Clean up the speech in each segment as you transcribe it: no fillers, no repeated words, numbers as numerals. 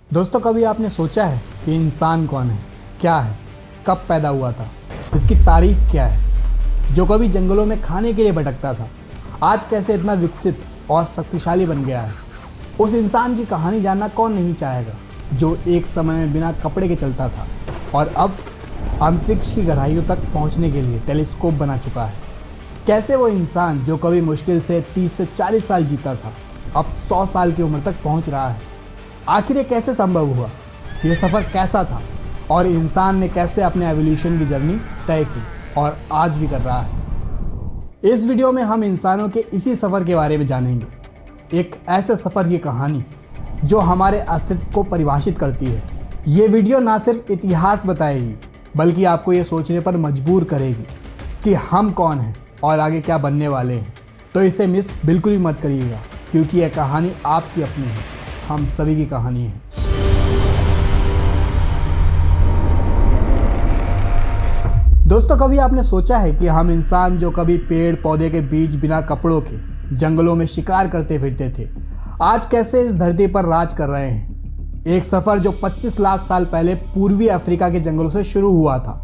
दोस्तों, कभी आपने सोचा है कि इंसान कौन है, क्या है, कब पैदा हुआ था, इसकी तारीख क्या है? जो कभी जंगलों में खाने के लिए भटकता था, आज कैसे इतना विकसित और शक्तिशाली बन गया है। उस इंसान की कहानी जानना कौन नहीं चाहेगा, जो एक समय में बिना कपड़े के चलता था और अब अंतरिक्ष की गहराइयों तक पहुंचने के लिए टेलीस्कोप बना चुका है। कैसे वो इंसान जो कभी मुश्किल से 30 से 40 साल जीता था, अब 100 साल की उम्र तक पहुंच रहा है। आखिर ये कैसे संभव हुआ, ये सफ़र कैसा था और इंसान ने कैसे अपने एवोल्यूशन की जर्नी तय की और आज भी कर रहा है। इस वीडियो में हम इंसानों के इसी सफ़र के बारे में जानेंगे, एक ऐसे सफ़र की कहानी जो हमारे अस्तित्व को परिभाषित करती है। ये वीडियो ना सिर्फ इतिहास बताएगी, बल्कि आपको ये सोचने पर मजबूर करेगी कि हम कौन हैं और आगे क्या बनने वाले हैं। तो इसे मिस बिल्कुल भी मत करिएगा, क्योंकि यह कहानी आपकी अपनी है, हम सभी की कहानी है। दोस्तों, कभी आपने सोचा है कि हम इंसान जो कभी पेड़ पौधे के बीच बिना कपड़ों के जंगलों में शिकार करते फिरते थे, आज कैसे इस धरती पर राज कर रहे हैं। एक सफ़र जो 25 लाख साल पहले पूर्वी अफ्रीका के जंगलों से शुरू हुआ था,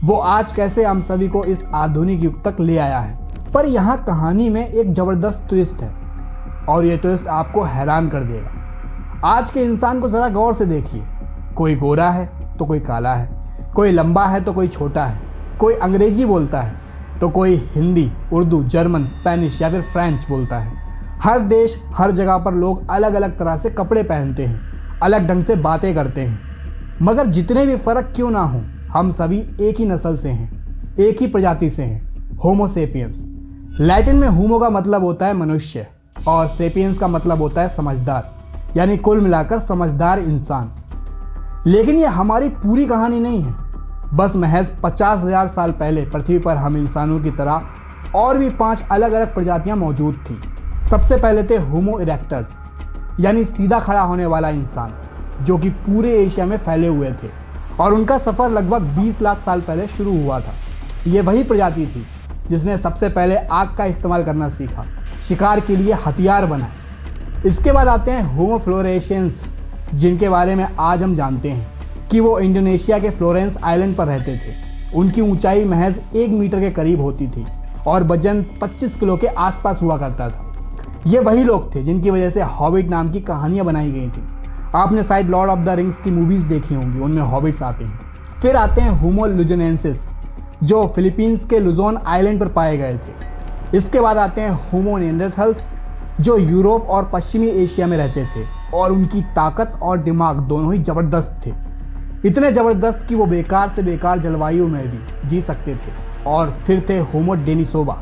वो आज कैसे हम सभी को इस आधुनिक युग तक ले आया है। पर यहाँ कहानी में एक ज़बरदस्त ट्विस्ट है और ये ट्विस्ट आपको हैरान कर देगा। आज के इंसान को ज़रा गौर से देखिए। कोई गोरा है तो कोई काला है, कोई लंबा है तो कोई छोटा है, कोई अंग्रेजी बोलता है तो कोई हिंदी, उर्दू, जर्मन, स्पेनिश या फिर फ्रेंच बोलता है। हर देश, हर जगह पर लोग अलग अलग तरह से कपड़े पहनते हैं, अलग ढंग से बातें करते हैं। मगर जितने भी फ़र्क क्यों ना हो, हम सभी एक ही नस्ल से हैं, एक ही प्रजाति से हैं, होमो सेपियंस। लैटिन में होमो का मतलब होता है मनुष्य और सेपियंस का मतलब होता है समझदार, यानी कुल मिलाकर समझदार इंसान। लेकिन ये हमारी पूरी कहानी नहीं है। बस महज 50,000 साल पहले पृथ्वी पर हम इंसानों की तरह और भी 5 अलग अलग प्रजातियां मौजूद थी। सबसे पहले थे होमो इरेक्टस, यानी सीधा खड़ा होने वाला इंसान, जो कि पूरे एशिया में फैले हुए थे और उनका सफ़र लगभग 20 लाख साल पहले शुरू हुआ था। ये वही प्रजाति थी जिसने सबसे पहले आग का इस्तेमाल करना सीखा, शिकार के लिए हथियार बनाए। इसके बाद आते हैं होमो फ्लोरेशियंस, जिनके बारे में आज हम जानते हैं कि वो इंडोनेशिया के फ्लोरेंस आइलैंड पर रहते थे। उनकी ऊंचाई महज 1 मीटर के करीब होती थी और वजन 25 किलो के आसपास हुआ करता था। ये वही लोग थे जिनकी वजह से हॉबिट नाम की कहानियाँ बनाई गई थी। आपने शायद लॉर्ड ऑफ द रिंग्स की मूवीज़ देखी होंगी, उनमें हॉबिट्स आते हैं। फिर आते हैं होमो लुजोनेंसिस, जो फिलीपींस के लुजोन आइलैंड पर पाए गए थे। इसके बाद आते हैं होमो निएंडरथल्स, जो यूरोप और पश्चिमी एशिया में रहते थे और उनकी ताकत और दिमाग दोनों ही ज़बरदस्त थे। इतने ज़बरदस्त कि वो बेकार से बेकार जलवायु में भी जी सकते थे। और फिर थे होमो डेनिसोवा,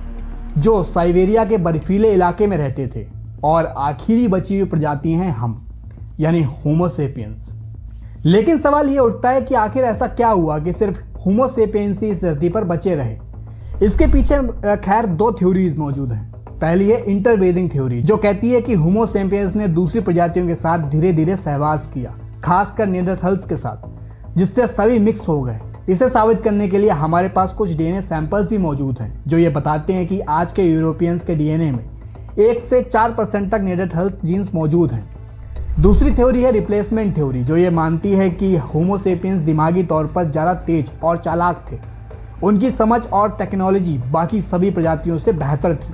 जो साइबेरिया के बर्फीले इलाके में रहते थे। और आखिरी बची हुई प्रजाति हैं हम, यानी होमो सेपियंस। लेकिन सवाल ये उठता है कि आखिर ऐसा क्या हुआ कि सिर्फ होमो सेपियंस ही इस धरती पर बचे रहे। इसके पीछे खैर 2 थ्योरीज मौजूद हैं। पहली है इंटरब्रीडिंग थ्योरी, जो कहती है कि होमो सेपियंस ने दूसरी प्रजातियों के साथ धीरे धीरे सहवास किया, खासकर निएंडरथल्स के साथ, जिससे सभी मिक्स हो गए। इसे साबित करने के लिए हमारे पास कुछ डीएनए सैंपल्स भी मौजूद हैं, जो ये बताते हैं कि आज के यूरोपियंस के डीएनए में 1 से 4% तक निएंडरथल्स जीन्स मौजूद हैं। दूसरी थ्योरी है रिप्लेसमेंट थ्योरी, जो ये मानती है कि होमो सेपियंस दिमागी तौर पर ज़्यादा तेज और चालाक थे। उनकी समझ और टेक्नोलॉजी बाकी सभी प्रजातियों से बेहतर थी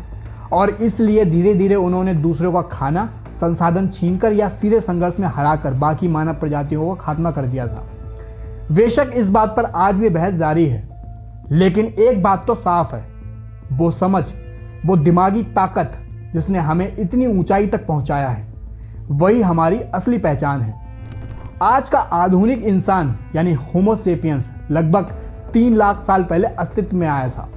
और इसलिए धीरे धीरे उन्होंने दूसरों का खाना, संसाधन छीनकर या सीधे संघर्ष में हराकर बाकी मानव प्रजातियों को खात्मा कर दिया था। बेशक इस बात पर आज भी बहस जारी है, लेकिन एक बात तो साफ है, वो समझ, वो दिमागी ताकत जिसने हमें इतनी ऊंचाई तक पहुंचाया है, वही हमारी असली पहचान है। आज का आधुनिक इंसान यानी होमो सेपियंस लगभग 3 लाख साल पहले अस्तित्व में आया था,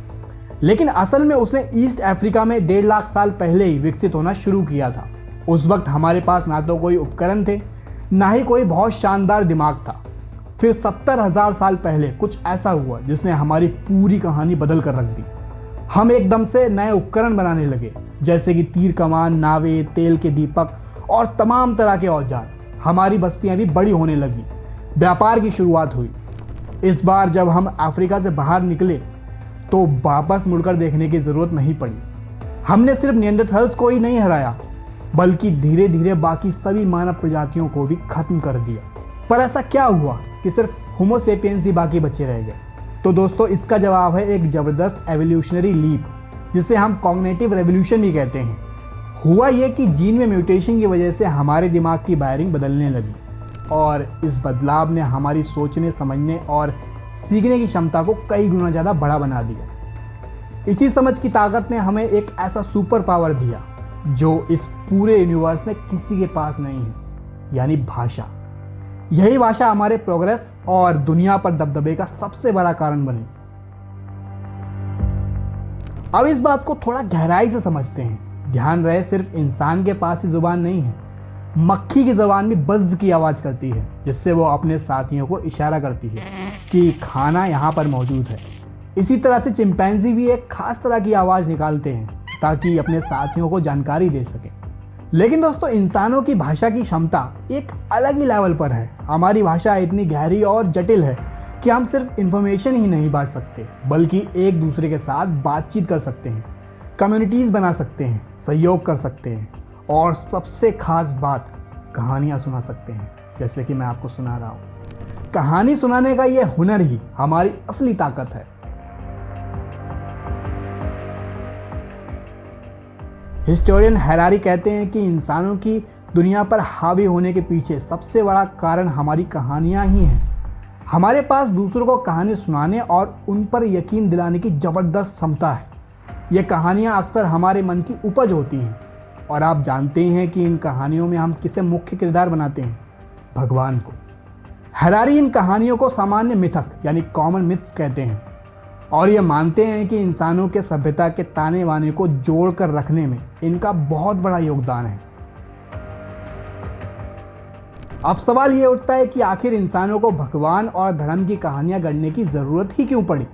लेकिन असल में उसने ईस्ट अफ्रीका में 1.5 लाख साल पहले ही विकसित होना शुरू किया था। उस वक्त हमारे पास ना तो कोई उपकरण थे, ना ही कोई बहुत शानदार दिमाग था। फिर 70,000 साल पहले कुछ ऐसा हुआ जिसने हमारी पूरी कहानी बदल कर रख दी। हम एकदम से नए उपकरण बनाने लगे, जैसे कि तीर कमान, नावें, तेल के दीपक और तमाम तरह के औजार। हमारी बस्तियां भी बड़ी होने लगी, व्यापार की शुरुआत हुई। इस बार जब हम अफ्रीका से बाहर निकले तो वापस मुड़कर देखने की ज़रूरत नहीं पड़ी। हमने सिर्फ निएंडरथल्स को ही नहीं हराया, बल्कि धीरे धीरे बाकी सभी मानव प्रजातियों को भी खत्म कर दिया। पर ऐसा क्या हुआ कि सिर्फ होमो सेपियंस ही बाकी बचे रह गए? तो दोस्तों, इसका जवाब है एक जबरदस्त एवोल्यूशनरी लीप, जिसे हम कॉग्निटिव रेवोल्यूशन भी कहते हैं। हुआ यह कि जीन में म्यूटेशन की वजह से हमारे दिमाग की वायरिंग बदलने लगी और इस बदलाव ने हमारी सोचने, समझने और सीखने की क्षमता को कई गुना ज़्यादा बड़ा बना दिया। इसी समझ की ताकत ने हमें एक ऐसा सुपर पावर दिया जो इस पूरे यूनिवर्स में किसी के पास नहीं है, यानी भाषा। यही भाषा हमारे प्रोग्रेस और दुनिया पर दबदबे का सबसे बड़ा कारण बनी। अब इस बात को थोड़ा गहराई से समझते हैं। ध्यान रहे, सिर्फ इंसान के पास ही जुबान नहीं है, मक्खी की जुबान भी बज़्ज़ की आवाज़ करती है, जिससे वो अपने साथियों को इशारा करती है कि खाना यहाँ पर मौजूद है। इसी तरह से चिंपैंजी भी एक खास तरह की आवाज़ निकालते हैं ताकि अपने साथियों को जानकारी दे सकें। लेकिन दोस्तों, इंसानों की भाषा की क्षमता एक अलग ही लेवल पर है। हमारी भाषा इतनी गहरी और जटिल है कि हम सिर्फ इंफॉर्मेशन ही नहीं बांट सकते, बल्कि एक दूसरे के साथ बातचीत कर सकते हैं, कम्युनिटीज़ बना सकते हैं, सहयोग कर सकते हैं और सबसे खास बात, कहानियाँ सुना सकते हैं, जैसे कि मैं आपको सुना रहा हूँ। कहानी सुनाने का ये हुनर ही हमारी असली ताकत है। हिस्टोरियन हैरारी कहते हैं कि इंसानों की दुनिया पर हावी होने के पीछे सबसे बड़ा कारण हमारी कहानियाँ ही हैं। हमारे पास दूसरों को कहानी सुनाने और उन पर यकीन दिलाने की ज़बरदस्त क्षमता है। ये कहानियाँ अक्सर हमारे मन की उपज होती हैं और आप जानते हैं कि इन कहानियों में हम किसे मुख्य किरदार बनाते हैं? भगवान को। हैरारी इन कहानियों को सामान्य मिथक यानी कॉमन मिथ्स कहते हैं और ये मानते हैं कि इंसानों के सभ्यता के ताने बाने को जोड़ कर रखने में इनका बहुत बड़ा योगदान है। अब सवाल ये उठता है कि आखिर इंसानों को भगवान और धर्म की कहानियां गढ़ने की जरूरत ही क्यों पड़ी?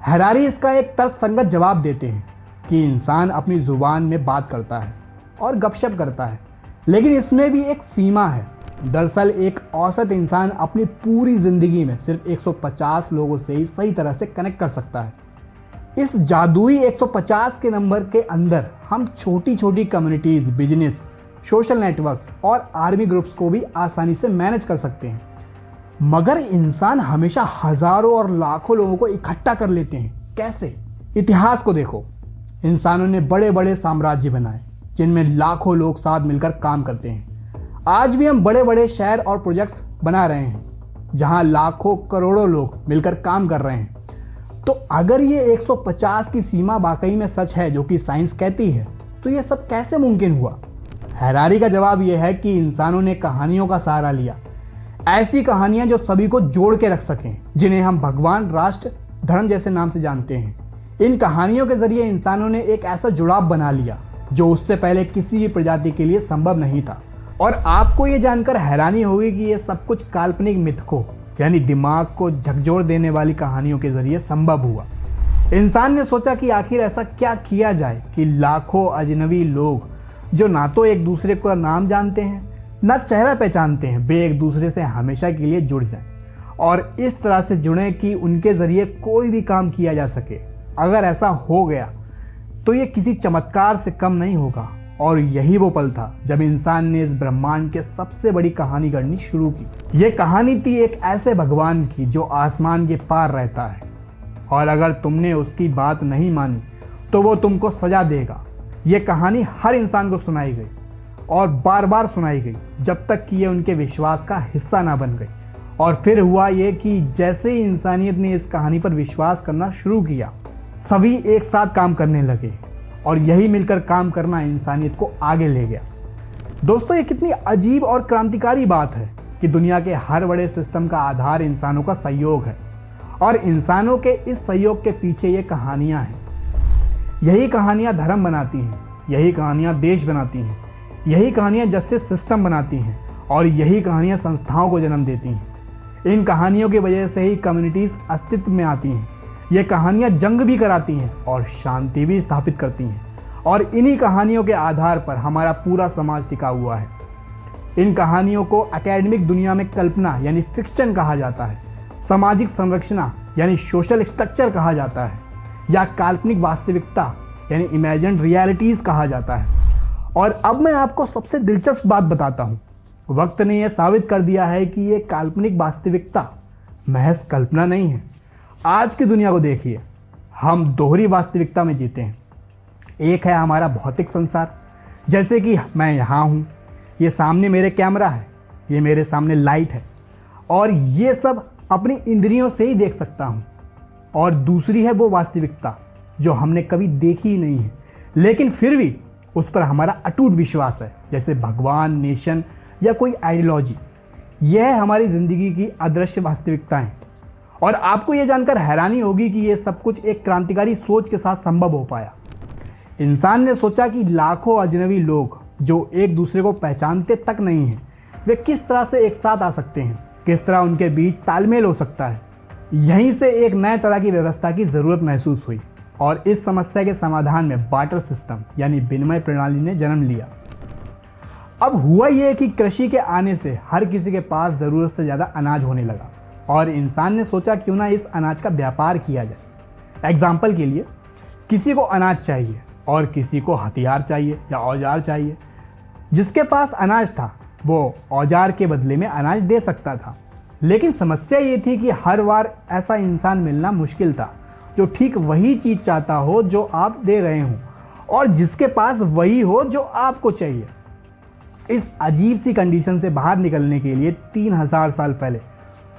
हैरारी इसका एक तर्कसंगत जवाब देते हैं कि इंसान अपनी जुबान में बात करता है और गपशप करता है, लेकिन इसमें भी एक सीमा है। दरअसल एक औसत इंसान अपनी पूरी जिंदगी में सिर्फ 150 लोगों से ही सही तरह से कनेक्ट कर सकता है। इस जादुई 150 के नंबर के अंदर हम छोटी छोटी कम्युनिटीज, बिजनेस, सोशल नेटवर्क्स और आर्मी ग्रुप्स को भी आसानी से मैनेज कर सकते हैं। मगर इंसान हमेशा हजारों और लाखों लोगों को इकट्ठा कर लेते हैं। कैसे? इतिहास को देखो। इंसानों ने बड़े बड़े साम्राज्य बनाए जिनमें लाखों लोग साथ मिलकर काम करते हैं। आज भी हम बड़े बड़े शहर और प्रोजेक्ट्स बना रहे हैं जहां लाखों करोड़ों लोग मिलकर काम कर रहे हैं। तो अगर ये 150 की सीमा वाकई में सच है जो कि साइंस कहती है, तो ये सब कैसे मुमकिन हुआ? हैरारी का जवाब यह है कि इंसानों ने कहानियों का सहारा लिया। ऐसी कहानियां जो सभी को जोड़ के रख सकें, जिन्हें हम भगवान, राष्ट्र, धर्म जैसे नाम से जानते हैं। इन कहानियों के जरिए इंसानों ने एक ऐसा जुड़ाव बना लिया जो उससे पहले किसी भी प्रजाति के लिए संभव नहीं था। और आपको ये जानकर हैरानी होगी कि ये सब कुछ काल्पनिक मिथकों यानी दिमाग को झकझोर देने वाली कहानियों के जरिए संभव हुआ। इंसान ने सोचा कि आखिर ऐसा क्या किया जाए कि लाखों अजनबी लोग जो ना तो एक दूसरे का नाम जानते हैं, ना चेहरा पहचानते हैं, वे एक दूसरे से हमेशा के लिए जुड़ जाएं और इस तरह से जुड़ें कि उनके जरिए कोई भी काम किया जा सके। अगर ऐसा हो गया तो ये किसी चमत्कार से कम नहीं होगा। और यही वो पल था जब इंसान ने इस ब्रह्मांड के सबसे बड़ी कहानी गढ़नी शुरू की। ये कहानी थी एक ऐसे भगवान की जो आसमान के पार रहता है और अगर तुमने उसकी बात नहीं मानी तो वो तुमको सजा देगा। ये कहानी हर इंसान को सुनाई गई और बार बार सुनाई गई जब तक कि ये उनके विश्वास का हिस्सा ना बन गई। और फिर हुआ ये कि जैसे ही इंसानियत ने इस कहानी पर विश्वास करना शुरू किया, सभी एक साथ काम करने लगे और यही मिलकर काम करना इंसानियत को आगे ले गया। दोस्तों, ये कितनी अजीब और क्रांतिकारी बात है कि दुनिया के हर बड़े सिस्टम का आधार इंसानों का सहयोग है और इंसानों के इस सहयोग के पीछे ये कहानियां हैं। यही कहानियां धर्म बनाती हैं, यही कहानियां देश बनाती हैं, यही कहानियां जस्टिस सिस्टम बनाती हैं और यही कहानियां संस्थाओं को जन्म देती हैं। इन कहानियों की वजह से ही कम्युनिटीज अस्तित्व में आती हैं। ये कहानियां जंग भी कराती हैं और शांति भी स्थापित करती हैं और इन्हीं कहानियों के आधार पर हमारा पूरा समाज टिका हुआ है। इन कहानियों को एकेडमिक दुनिया में कल्पना यानी फिक्शन कहा जाता है, सामाजिक संरचना यानी सोशल स्ट्रक्चर कहा जाता है या काल्पनिक वास्तविकता यानी इमेजिन्ड रियलिटीज कहा जाता है। और अब मैं आपको सबसे दिलचस्प बात बताता हूँ। वक्त ने यह साबित कर दिया है कि ये काल्पनिक वास्तविकता महज कल्पना नहीं है। आज की दुनिया को देखिए, हम दोहरी वास्तविकता में जीते हैं। एक है हमारा भौतिक संसार, जैसे कि मैं यहाँ हूँ, ये सामने मेरे कैमरा है, ये मेरे सामने लाइट है और ये सब अपनी इंद्रियों से ही देख सकता हूँ। और दूसरी है वो वास्तविकता जो हमने कभी देखी ही नहीं है, लेकिन फिर भी उस पर हमारा अटूट विश्वास है, जैसे भगवान, नेशन या कोई आइडियोलॉजी। यह है हमारी ज़िंदगी की अदृश्य वास्तविकताएं। और आपको यह जानकर हैरानी होगी कि यह सब कुछ एक क्रांतिकारी सोच के साथ संभव हो पाया। इंसान ने सोचा कि लाखों अजनबी लोग जो एक दूसरे को पहचानते तक नहीं हैं, वे किस तरह से एक साथ आ सकते हैं, किस तरह उनके बीच तालमेल हो सकता है। यहीं से एक नए तरह की व्यवस्था की ज़रूरत महसूस हुई और इस समस्या के समाधान में बार्टर सिस्टम यानी विनिमय प्रणाली ने जन्म लिया। अब हुआ यह कि कृषि के आने से हर किसी के पास ज़रूरत से ज़्यादा अनाज होने लगा और इंसान ने सोचा क्यों ना इस अनाज का व्यापार किया जाए। एग्जाम्पल के लिए, किसी को अनाज चाहिए और किसी को हथियार चाहिए या औजार चाहिए। जिसके पास अनाज था वो औजार के बदले में अनाज दे सकता था, लेकिन समस्या ये थी कि हर बार ऐसा इंसान मिलना मुश्किल था जो ठीक वही चीज़ चाहता हो जो आप दे रहे हो और जिसके पास वही हो जो आपको चाहिए। इस अजीब सी कंडीशन से बाहर निकलने के लिए 3000 साल पहले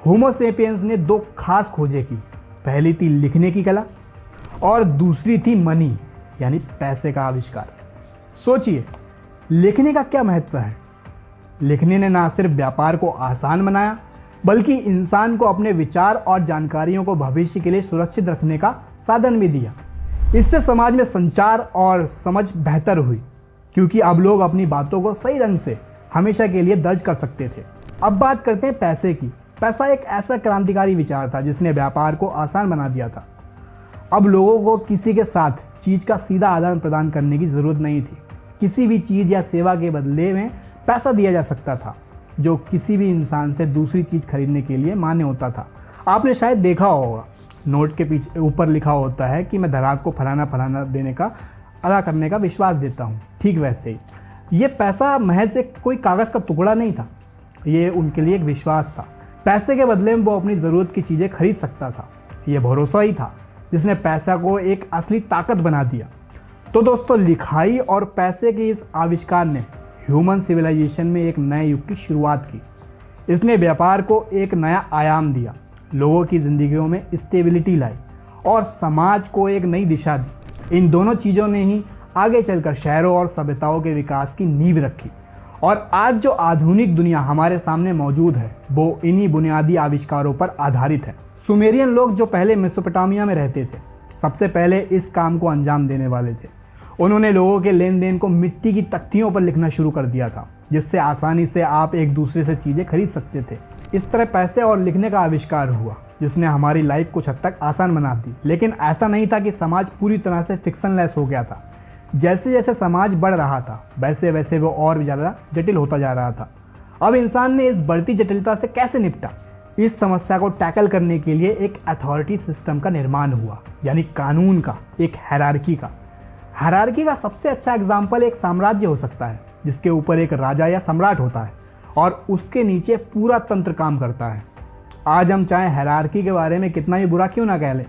होमो सेपियंस ने दो खास खोजें की। पहली थी लिखने की कला और दूसरी थी मनी यानी पैसे का आविष्कार। सोचिए, लिखने का क्या महत्व है। लिखने ने ना सिर्फ व्यापार को आसान बनाया, बल्कि इंसान को अपने विचार और जानकारियों को भविष्य के लिए सुरक्षित रखने का साधन भी दिया। इससे समाज में संचार और समझ बेहतर हुई, क्योंकि अब लोग अपनी बातों को सही ढंग से हमेशा के लिए दर्ज कर सकते थे। अब बात करते हैं पैसे की। पैसा एक ऐसा क्रांतिकारी विचार था जिसने व्यापार को आसान बना दिया था। अब लोगों को किसी के साथ चीज़ का सीधा आदान प्रदान करने की ज़रूरत नहीं थी। किसी भी चीज़ या सेवा के बदले में पैसा दिया जा सकता था, जो किसी भी इंसान से दूसरी चीज़ खरीदने के लिए मान्य होता था। आपने शायद देखा होगा, नोट के पीछे ऊपर लिखा होता है कि मैं ग्राहक को फलाना फलाना देने का अदा करने का विश्वास देता हूँ। ठीक वैसे ही ये पैसा महज एक कोई कागज़ का टुकड़ा नहीं था, ये उनके लिए एक विश्वास था। पैसे के बदले में वो अपनी ज़रूरत की चीज़ें खरीद सकता था। ये भरोसा ही था जिसने पैसा को एक असली ताकत बना दिया। तो दोस्तों, लिखाई और पैसे के इस आविष्कार ने ह्यूमन सिविलाइजेशन में एक नए युग की शुरुआत की। इसने व्यापार को एक नया आयाम दिया, लोगों की ज़िंदगियों में स्टेबिलिटी लाई और समाज को एक नई दिशा दी। इन दोनों चीज़ों ने ही आगे चलकर शहरों और सभ्यताओं के विकास की नींव रखी। और आज जो आधुनिक दुनिया हमारे सामने मौजूद है वो इन्हीं बुनियादी आविष्कारों पर आधारित है। सुमेरियन लोग जो पहले मेसोपोटामिया में रहते थे, सबसे पहले इस काम को अंजाम देने वाले थे। उन्होंने लोगों के लेन देन को मिट्टी की तख्तियों पर लिखना शुरू कर दिया था, जिससे आसानी से आप एक दूसरे से चीज़ें खरीद सकते थे। इस तरह पैसे और लिखने का आविष्कार हुआ, जिसने हमारी लाइफ कुछ हद तक आसान बना दी। लेकिन ऐसा नहीं था कि समाज पूरी तरह से फिक्शनलेस हो गया था। जैसे जैसे समाज बढ़ रहा था, वैसे वैसे वो और भी ज़्यादा जटिल होता जा रहा था। अब इंसान ने इस बढ़ती जटिलता से कैसे निपटा? इस समस्या को टैकल करने के लिए एक अथॉरिटी सिस्टम का निर्माण हुआ, यानी कानून का, एक हायरार्की का। हायरार्की का सबसे अच्छा एग्जाम्पल एक साम्राज्य हो सकता है, जिसके ऊपर एक राजा या सम्राट होता है और उसके नीचे पूरा तंत्र काम करता है। आज हम चाहे हायरार्की के बारे में कितना ही बुरा क्यों ना कह लें,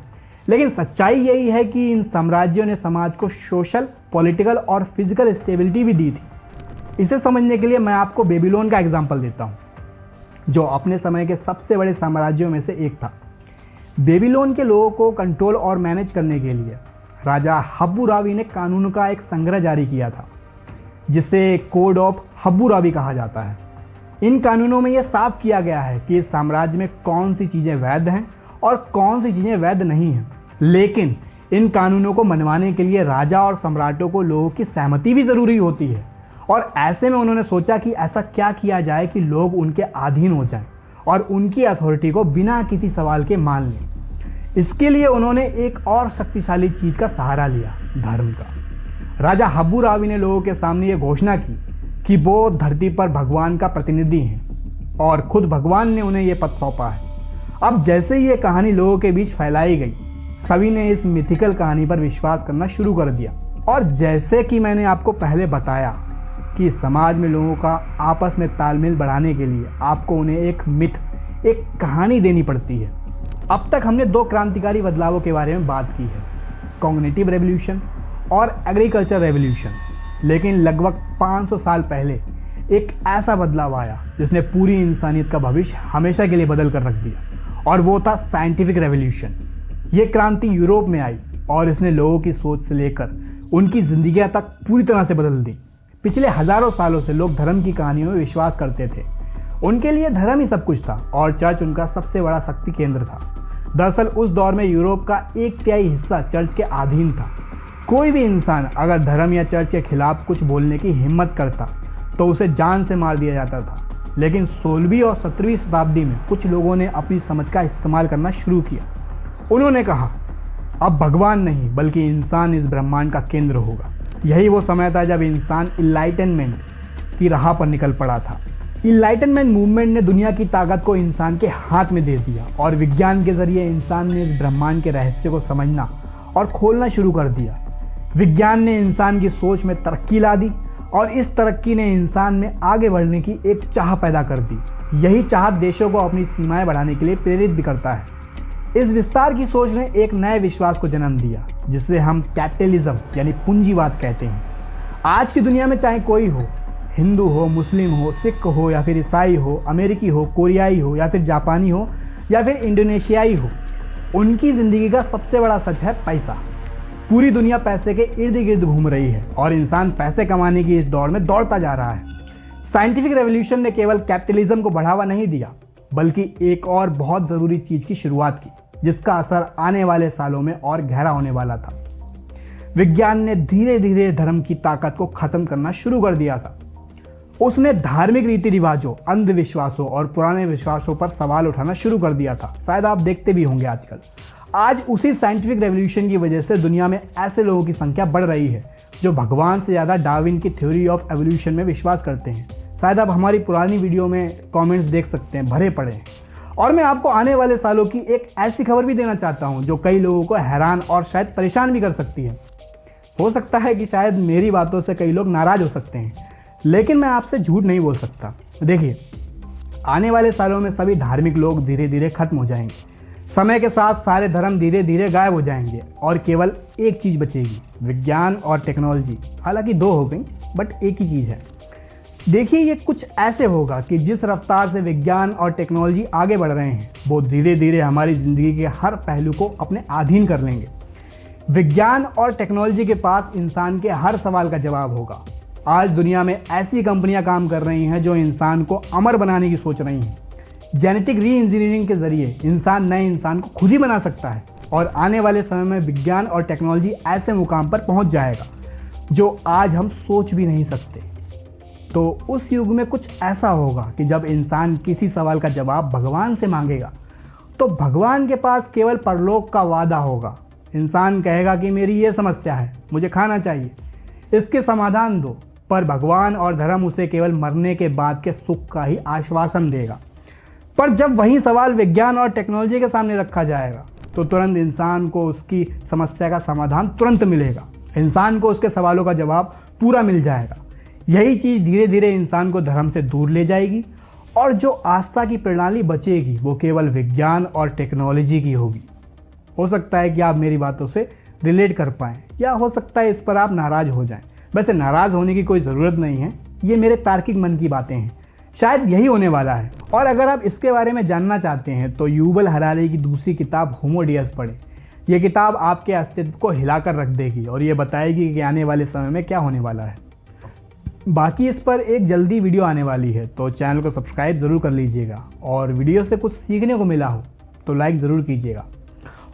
लेकिन सच्चाई यही है कि इन साम्राज्यों ने समाज को सोशल, पॉलिटिकल और फिजिकल स्टेबिलिटी भी दी थी। इसे समझने के लिए मैं आपको बेबीलोन का एग्जाम्पल देता हूँ, जो अपने समय के सबसे बड़े साम्राज्यों में से एक था। बेबीलोन के लोगों को कंट्रोल और मैनेज करने के लिए राजा हब्बुराबी ने कानून का एक संग्रह जारी किया था, जिसे कोड ऑफ हब्बुराबी कहा जाता है। इन कानूनों में यह साफ किया गया है कि इस साम्राज्य में कौन सी चीज़ें वैध हैं और कौन सी चीज़ें वैध नहीं हैं। लेकिन इन कानूनों को मनवाने के लिए राजा और सम्राटों को लोगों की सहमति भी ज़रूरी होती है। और ऐसे में उन्होंने सोचा कि ऐसा क्या किया जाए कि लोग उनके अधीन हो जाएं और उनकी अथॉरिटी को बिना किसी सवाल के मान लें। इसके लिए उन्होंने एक और शक्तिशाली चीज़ का सहारा लिया, धर्म का। राजा हब्बुराबी ने लोगों के सामने ये घोषणा की कि वो धरती पर भगवान का प्रतिनिधि हैं और खुद भगवान ने उन्हें ये पद सौंपा है। अब जैसे ही ये कहानी लोगों के बीच फैलाई गई, सभी ने इस मिथिकल कहानी पर विश्वास करना शुरू कर दिया। और जैसे कि मैंने आपको पहले बताया कि समाज में लोगों का आपस में तालमेल बढ़ाने के लिए आपको उन्हें एक मिथ, एक कहानी देनी पड़ती है। अब तक हमने 2 क्रांतिकारी बदलावों के बारे में बात की है, कॉग्निटिव रेवोल्यूशन और एग्रीकल्चर रेवोल्यूशन। लेकिन लगभग 500 साल पहले एक ऐसा बदलाव आया जिसने पूरी इंसानियत का भविष्य हमेशा के लिए बदल कर रख दिया, और वो था साइंटिफिक रेवोल्यूशन। ये क्रांति यूरोप में आई और इसने लोगों की सोच से लेकर उनकी जिंदगियां तक पूरी तरह से बदल दी। पिछले हजारों सालों से लोग धर्म की कहानियों में विश्वास करते थे। उनके लिए धर्म ही सब कुछ था और चर्च उनका सबसे बड़ा शक्ति केंद्र था। दरअसल उस दौर में यूरोप का 1/3 हिस्सा चर्च के अधीन था। कोई भी इंसान अगर धर्म या चर्च के खिलाफ कुछ बोलने की हिम्मत करता तो उसे जान से मार दिया जाता था। लेकिन 16वीं और 17वीं शताब्दी में कुछ लोगों ने अपनी समझ का इस्तेमाल करना शुरू किया। उन्होंने कहा, अब भगवान नहीं बल्कि इंसान इस ब्रह्मांड का केंद्र होगा। यही वो समय था जब इंसान इनलाइटनमेंट की राह पर निकल पड़ा था। इनलाइटनमेंट मूवमेंट ने दुनिया की ताकत को इंसान के हाथ में दे दिया और विज्ञान के जरिए इंसान ने इस ब्रह्मांड के रहस्य को समझना और खोलना शुरू कर दिया। विज्ञान ने इंसान की सोच में तरक्की ला दी और इस तरक्की ने इंसान में आगे बढ़ने की एक चाह पैदा कर दी। यही चाह देशों को अपनी सीमाएं बढ़ाने के लिए प्रेरित भी करता है। इस विस्तार की सोच ने एक नए विश्वास को जन्म दिया जिसे हम कैपिटलिज्म यानी पूंजीवाद कहते हैं। आज की दुनिया में चाहे कोई हो, हिंदू हो, मुस्लिम हो, सिख हो या फिर ईसाई हो, अमेरिकी हो, कोरियाई हो या फिर जापानी हो या फिर इंडोनेशियाई हो, उनकी ज़िंदगी का सबसे बड़ा सच है पैसा। पूरी दुनिया पैसे के इर्द गिर्द घूम रही है और इंसान पैसे कमाने की इस दौड़ में दौड़ता जा रहा है। साइंटिफिक रेवोल्यूशन ने केवल कैपिटलिज्म को बढ़ावा नहीं दिया बल्कि एक और बहुत ज़रूरी चीज़ की शुरुआत की जिसका असर आने वाले सालों में और गहरा होने वाला था। विज्ञान ने धीरे धीरे धर्म की ताकत को खत्म करना शुरू कर दिया था। उसने धार्मिक रीति रिवाजों, अंधविश्वासों और पुराने विश्वासों पर सवाल उठाना शुरू कर दिया था। शायद आप देखते भी होंगे आजकल। आज उसी साइंटिफिक रेवोल्यूशन की वजह से दुनिया में ऐसे लोगों की संख्या बढ़ रही है जो भगवान से ज़्यादा डार्विन की थ्योरी ऑफ एवोल्यूशन में विश्वास करते हैं। शायद आप हमारी पुरानी वीडियो में कमेंट्स देख सकते हैं, भरे पड़े हैं। और मैं आपको आने वाले सालों की एक ऐसी खबर भी देना चाहता हूं जो कई लोगों को हैरान और शायद परेशान भी कर सकती है। हो सकता है कि शायद मेरी बातों से कई लोग नाराज हो सकते हैं, लेकिन मैं आपसे झूठ नहीं बोल सकता। देखिए, आने वाले सालों में सभी धार्मिक लोग धीरे धीरे खत्म हो जाएंगे। समय के साथ सारे धर्म धीरे धीरे गायब हो जाएंगे और केवल एक चीज़ बचेगी, विज्ञान और टेक्नोलॉजी। हालांकि 2 हो गई बट एक ही चीज़ है। देखिए, ये कुछ ऐसे होगा कि जिस रफ्तार से विज्ञान और टेक्नोलॉजी आगे बढ़ रहे हैं वो धीरे धीरे हमारी ज़िंदगी के हर पहलू को अपने अधीन कर लेंगे। विज्ञान और टेक्नोलॉजी के पास इंसान के हर सवाल का जवाब होगा। आज दुनिया में ऐसी कंपनियां काम कर रही हैं जो इंसान को अमर बनाने की सोच रही हैं। जेनेटिक री इंजीनियरिंग के जरिए इंसान नए इंसान को खुद ही बना सकता है और आने वाले समय में विज्ञान और टेक्नोलॉजी ऐसे मुकाम पर पहुंच जाएगा जो आज हम सोच भी नहीं सकते। तो उस युग में कुछ ऐसा होगा कि जब इंसान किसी सवाल का जवाब भगवान से मांगेगा तो भगवान के पास केवल परलोक का वादा होगा। इंसान कहेगा कि मेरी ये समस्या है, मुझे खाना चाहिए, इसके समाधान दो, पर भगवान और धर्म उसे केवल मरने के बाद के सुख का ही आश्वासन देगा। पर जब वही सवाल विज्ञान और टेक्नोलॉजी के सामने रखा जाएगा तो तुरंत इंसान को उसकी समस्या का समाधान तुरंत मिलेगा। इंसान को उसके सवालों का जवाब पूरा मिल जाएगा। यही चीज़ धीरे धीरे इंसान को धर्म से दूर ले जाएगी और जो आस्था की प्रणाली बचेगी वो केवल विज्ञान और टेक्नोलॉजी की होगी। हो सकता है कि आप मेरी बातों से रिलेट कर पाएँ या हो सकता है इस पर आप नाराज़ हो जाएं। वैसे नाराज़ होने की कोई ज़रूरत नहीं है, ये मेरे तार्किक मन की बातें हैं। शायद यही होने वाला है। और अगर आप इसके बारे में जानना चाहते हैं तो युवल हरारी की दूसरी किताब होमो डियस पढ़ें। यह किताब आपके अस्तित्व को हिलाकर रख देगी और ये बताएगी कि आने वाले समय में क्या होने वाला है। बाकी इस पर एक जल्दी वीडियो आने वाली है, तो चैनल को सब्सक्राइब ज़रूर कर लीजिएगा और वीडियो से कुछ सीखने को मिला हो तो लाइक ज़रूर कीजिएगा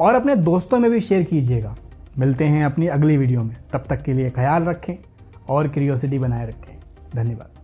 और अपने दोस्तों में भी शेयर कीजिएगा। मिलते हैं अपनी अगली वीडियो में, तब तक के लिए ख्याल रखें और क्यूरियोसिटी बनाए रखें। धन्यवाद।